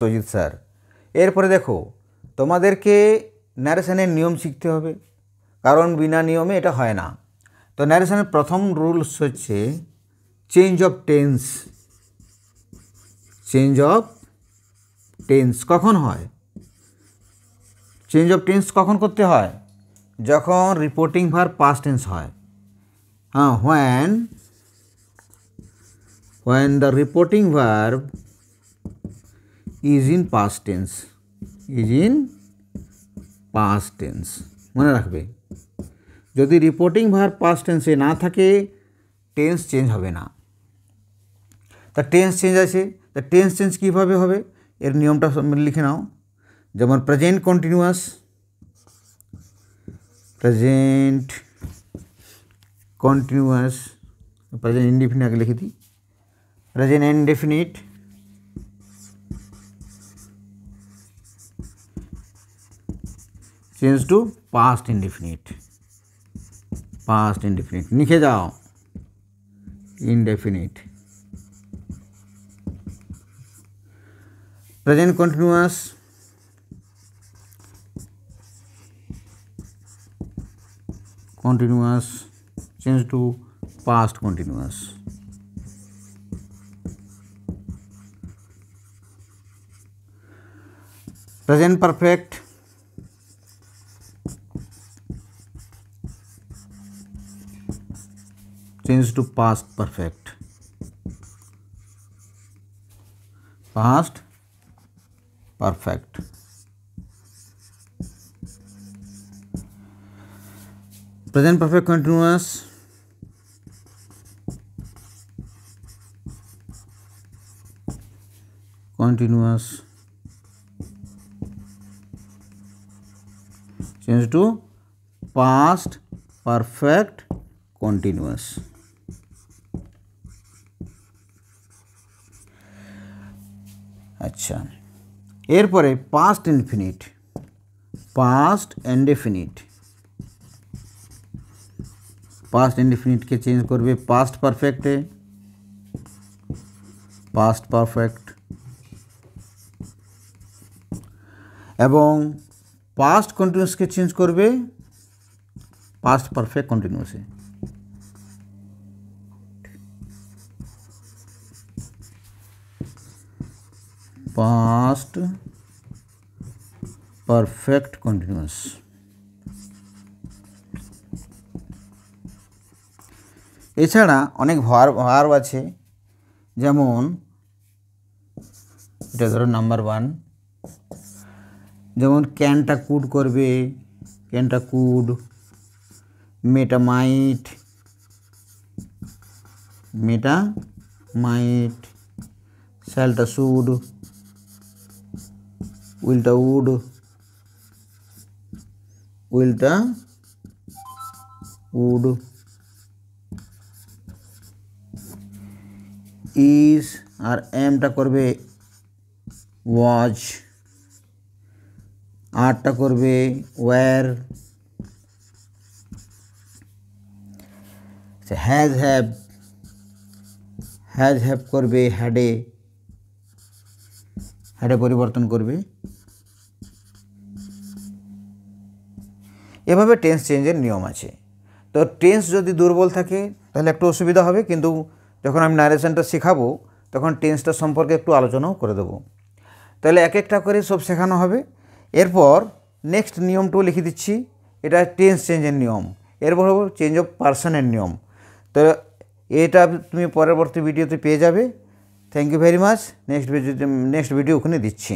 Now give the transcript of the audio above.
Sajid sir. এরপরে দেখো তোমাদেরকে ন্যারেশনের নিয়ম শিখতে হবে, কারণ বিনা নিয়মে এটা হয় না। তো ন্যারেশনের প্রথম রুলস হচ্ছে change of tense. Change of tense কখন হয়? চেঞ্জ অফ টেন্স কখন করতে হয়? যখন রিপোর্টিং ভার্ব পাস্ট টেন্স হয়। হ্যাঁ, when the reporting verb is in past tense, মনে রাখবে, যদি রিপোর্টিং ভার্ব পাস্ট টেন্সে না থাকে টেন্স চেঞ্জ হবে না। তা টেন্স চেঞ্জ আছে, তা টেন্স চেঞ্জ কীভাবে হবে এর নিয়মটা লিখে নাও। যেমন প্রেজেন্ট কন্টিনিউয়াস, প্রেজেন্ট ইনডিফিনিট আগে লিখে দিই, present indefinite, change to past indefinite. লিখে যাও indefinite. Present continuous, change to past continuous. Present perfect, change to past perfect. Present perfect continuous, change to past perfect continuous. আচ্ছা, এরপরে past infinite, past ইনডেফিনিটকে change করবে past পারফেক্টে, এবং past কন্টিনিউয়াসকে change করবে পাস্ট পারফেক্ট কন্টিনিউয়াসে। Past perfect continuous. এছাড়া অনেক ভার্ব আছে, যেমন এটা ধরো নাম্বার 1, যেমন ক্যানটা কুড করবে, মেটামাইট, শ্যালটা শুড, উইলটা উড, ইজ আর এমটা করবে ওয়াজ, আরটা করবে ওয়্যার, হ্যাভ করবে হ্যাডে পরিবর্তন করবে। এভাবে টেন্স চেঞ্জের নিয়ম আছে। তো টেন্স যদি দুর্বল থাকে তাহলে একটু অসুবিধা হবে, কিন্তু যখন আমি ন্যারেশনটা শেখাবো তখন টেন্সটা সম্পর্কে একটু আলোচনাও করে দেবো। তাহলে এক একটা করে সব শেখানো হবে। এরপর নেক্সট নিয়মটাও লিখে দিচ্ছি, এটা টেন্স চেঞ্জের নিয়ম। এরপর হবো চেঞ্জ অফ পার্সনের নিয়ম। তো এটা তুমি পরবর্তী ভিডিওতে পেয়ে যাবে। Thank you very much. Next video ওখানে দিচ্ছি।